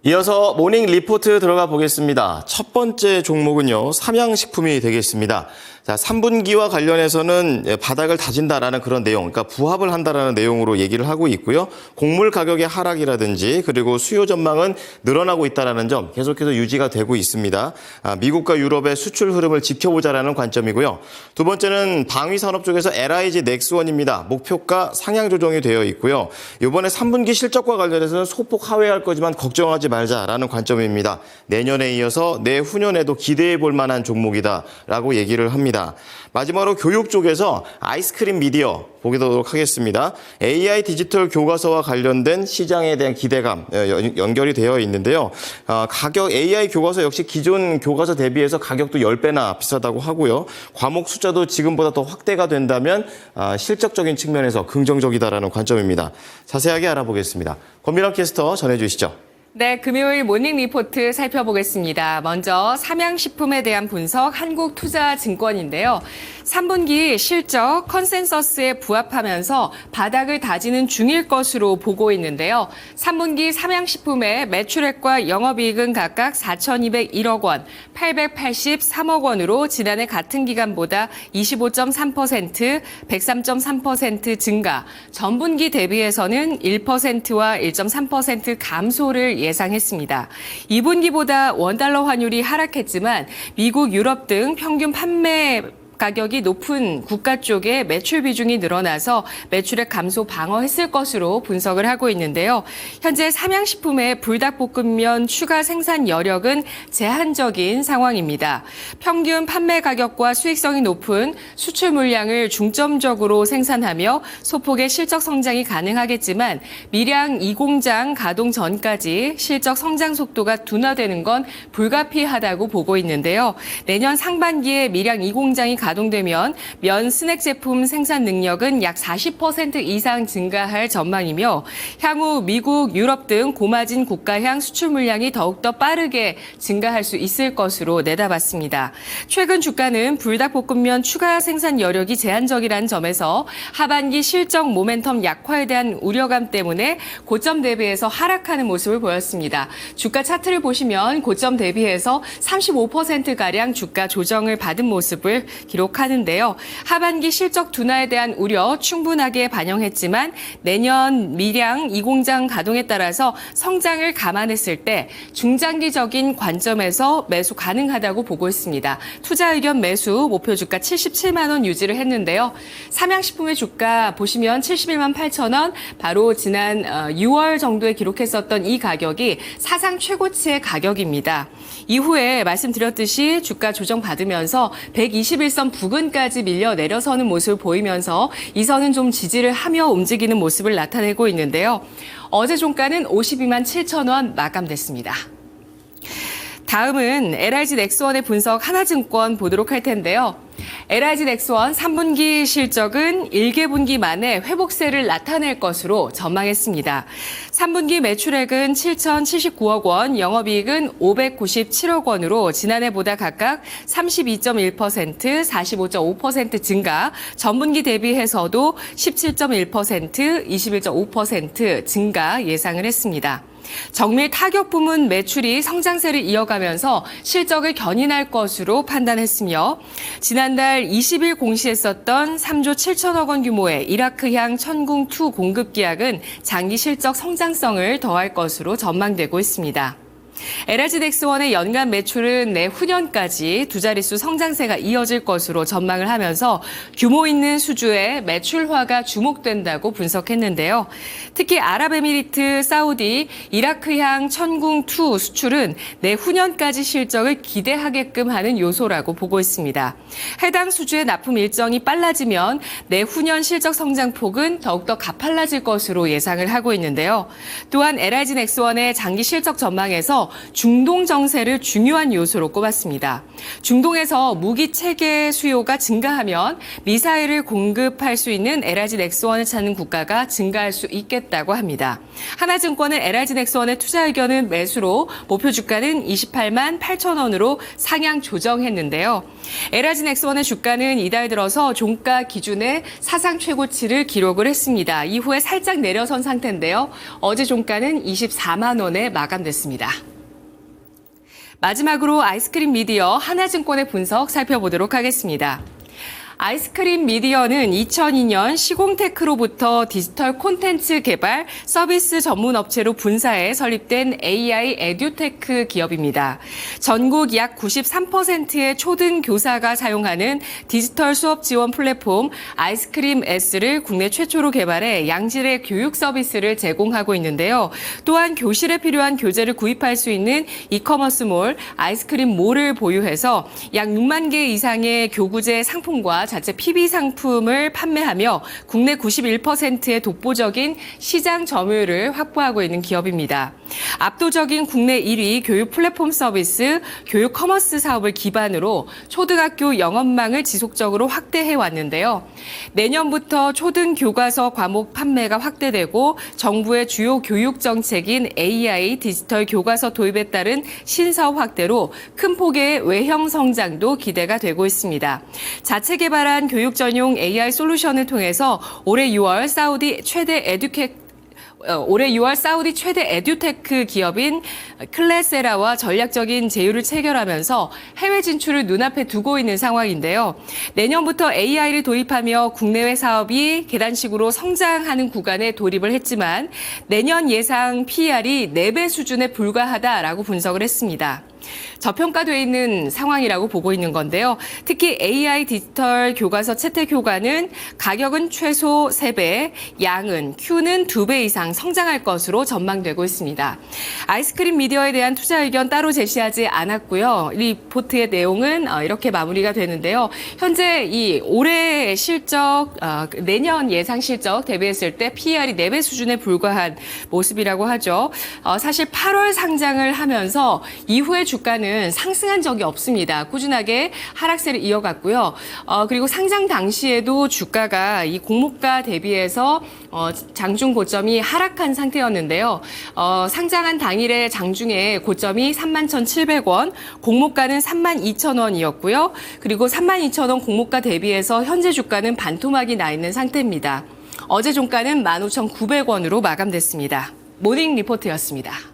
이어서 모닝 리포트 들어가 보겠습니다. 첫 번째 종목은요, 삼양식품이 되겠습니다. 자, 3분기와 관련해서는 바닥을 다진다라는 그런 내용, 그러니까 부합을 한다라는 내용으로 얘기를 하고 있고요. 곡물 가격의 하락이라든지 그리고 수요 전망은 늘어나고 있다라는 점 계속해서 유지가 되고 있습니다. 미국과 유럽의 수출 흐름을 지켜보자라는 관점이고요. 두 번째는 방위 산업 쪽에서 LIG 넥스원입니다. 목표가 상향 조정이 되어 있고요. 이번에 3분기 실적과 관련해서는 소폭 하회할 거지만 걱정하지 말자라는 관점입니다. 내년에 이어서 내후년에도 기대해 볼 만한 종목이다라고 얘기를 합니다. 마지막으로 교육 쪽에서 아이스크림 미디어 보도록 하겠습니다. AI 디지털 교과서와 관련된 시장에 대한 기대감 연결이 되어 있는데요. 가격 AI 교과서 역시 기존 교과서 대비해서 가격도 10배나 비싸다고 하고요. 과목 숫자도 지금보다 더 확대가 된다면 실적적인 측면에서 긍정적이다라는 관점입니다. 자세하게 알아보겠습니다. 권민환 캐스터 전해주시죠. 네, 금요일 모닝 리포트 살펴보겠습니다. 먼저 삼양식품에 대한 분석 한국투자증권인데요. 3분기 실적 컨센서스에 부합하면서 바닥을 다지는 중일 것으로 보고 있는데요. 3분기 삼양식품의 매출액과 영업이익은 각각 4,201억 원, 883억 원으로 지난해 같은 기간보다 25.3%, 103.3% 증가, 전분기 대비해서는 1%와 1.3% 감소를 예상했습니다. 2분기보다 원달러 환율이 하락했지만 미국, 유럽 등 평균 판매 가격이 높은 국가 쪽에 매출 비중이 늘어나서 매출액 감소 방어했을 것으로 분석을 하고 있는데요. 현재 삼양식품의 불닭볶음면 추가 생산 여력은 제한적인 상황입니다. 평균 판매 가격과 수익성이 높은 수출 물량을 중점적으로 생산하며 소폭의 실적 성장이 가능하겠지만 밀양 2공장 가동 전까지 실적 성장 속도가 둔화되는 건 불가피하다고 보고 있는데요. 내년 상반기에 밀양 2공장이 가동되면 면 스낵 제품 생산 능력은 약 40% 이상 증가할 전망이며 향후 미국, 유럽 등 고마진 국가향 수출 물량이 더욱더 빠르게 증가할 수 있을 것으로 내다봤습니다. 최근 주가는 불닭볶음면 추가 생산 여력이 제한적이라는 점에서 하반기 실적 모멘텀 약화에 대한 우려감 때문에 고점 대비해서 하락하는 모습을 보였습니다. 주가 차트를 보시면 고점 대비해서 35%가량 주가 조정을 받은 모습을 기록하는데요. 하반기 실적 둔화에 대한 우려 충분하게 반영했지만 내년 밀양 2공장 가동에 따라서 성장을 감안했을 때 중장기적인 관점에서 매수 가능하다고 보고 있습니다. 투자 의견 매수 목표 주가 77만 원 유지를 했는데요. 삼양식품의 주가 보시면 71만 8천 원, 바로 지난 6월 정도에 기록했었던 이 가격이 사상 최고치의 가격입니다. 이후에 말씀드렸듯이 주가 조정받으면서 121선 부근까지 밀려 내려서는 모습을 보이면서 이 선은 좀 지지를 하며 움직이는 모습을 나타내고 있는데요. 어제 종가는 52만 7천 원 마감됐습니다. 다음은 LIG 넥스원의 분석 하나증권 보도록 할 텐데요. LIG 넥스원 3분기 실적은 1개분기 만에 회복세를 나타낼 것으로 전망했습니다. 3분기 매출액은 7,079억 원, 영업이익은 597억 원으로 지난해보다 각각 32.1%, 45.5% 증가, 전분기 대비해서도 17.1%, 21.5% 증가 예상을 했습니다. 정밀 타격 부문 매출이 성장세를 이어가면서 실적을 견인할 것으로 판단했으며 지난달 20일 공시했었던 3조 7천억 원 규모의 이라크향 천궁2 공급 계약은 장기 실적 성장성을 더할 것으로 전망되고 있습니다. LIG 넥스원의 연간 매출은 내후년까지 두 자릿수 성장세가 이어질 것으로 전망을 하면서 규모 있는 수주의 매출화가 주목된다고 분석했는데요. 특히 아랍에미리트, 사우디, 이라크향 천궁2 수출은 내후년까지 실적을 기대하게끔 하는 요소라고 보고 있습니다. 해당 수주의 납품 일정이 빨라지면 내후년 실적 성장폭은 더욱더 가팔라질 것으로 예상을 하고 있는데요. 또한 LIG 넥스원의 장기 실적 전망에서 중동 정세를 중요한 요소로 꼽았습니다. 중동에서 무기 체계 수요가 증가하면 미사일을 공급할 수 있는 LRG 넥스원을 찾는 국가가 증가할 수 있겠다고 합니다. 하나증권은 LRG 넥스원의 투자 의견은 매수로 목표 주가는 28만 8천 원으로 상향 조정했는데요. LRG 넥스원의 주가는 이달 들어서 종가 기준의 사상 최고치를 기록을 했습니다. 이후에 살짝 내려선 상태인데요. 어제 종가는 24만 원에 마감됐습니다. 마지막으로 아이스크림 미디어 하나증권의 분석 살펴보도록 하겠습니다. 아이스크림 미디어는 2002년 시공테크로부터 디지털 콘텐츠 개발 서비스 전문 업체로 분사해 설립된 AI 에듀테크 기업입니다. 전국 약 93%의 초등 교사가 사용하는 디지털 수업 지원 플랫폼 아이스크림 S를 국내 최초로 개발해 양질의 교육 서비스를 제공하고 있는데요. 또한 교실에 필요한 교재를 구입할 수 있는 이커머스몰 아이스크림몰을 보유해서 약 6만 개 이상의 교구제 상품과 자체 PB 상품을 판매하며 국내 91%의 독보적인 시장 점유율을 확보하고 있는 기업입니다. 압도적인 국내 1위 교육 플랫폼 서비스, 교육 커머스 사업을 기반으로 초등학교 영업망을 지속적으로 확대해 왔는데요. 내년부터 초등 교과서 과목 판매가 확대되고 정부의 주요 교육 정책인 AI 디지털 교과서 도입에 따른 신사업 확대로 큰 폭의 외형 성장도 기대가 되고 있습니다. 자체 개발한 교육 전용 AI 솔루션을 통해서 올해 6월 사우디 최대 에듀테크 기업인 클래세라와 전략적인 제휴를 체결하면서 해외 진출을 눈앞에 두고 있는 상황인데요. 내년부터 AI를 도입하며 국내외 사업이 계단식으로 성장하는 구간에 돌입을 했지만 내년 예상 PER이 4배 수준에 불과하다라고 분석을 했습니다. 저평가되어 있는 상황이라고 보고 있는 건데요. 특히 AI 디지털 교과서 채택 효과는 가격은 최소 3배, 양은 Q는 2배 이상 성장할 것으로 전망되고 있습니다. 아이스크림 미디어에 대한 투자 의견 따로 제시하지 않았고요. 리포트의 내용은 이렇게 마무리가 되는데요. 현재 이 올해 실적, 내년 예상 실적 대비했을 때 PER이 4배 수준에 불과한 모습이라고 하죠. 사실 8월 상장을 하면서 이후에 주가는 상승한 적이 없습니다. 꾸준하게 하락세를 이어갔고요. 그리고 상장 당시에도 주가가 이 공모가 대비해서 장중 고점이 하락한 상태였는데요. 상장한 당일의 장중에 고점이 31,700원, 공모가는 32,000원이었고요. 그리고 32,000원 공모가 대비해서 현재 주가는 반토막이 나 있는 상태입니다. 어제 종가는 15,900원으로 마감됐습니다. 모닝 리포트였습니다.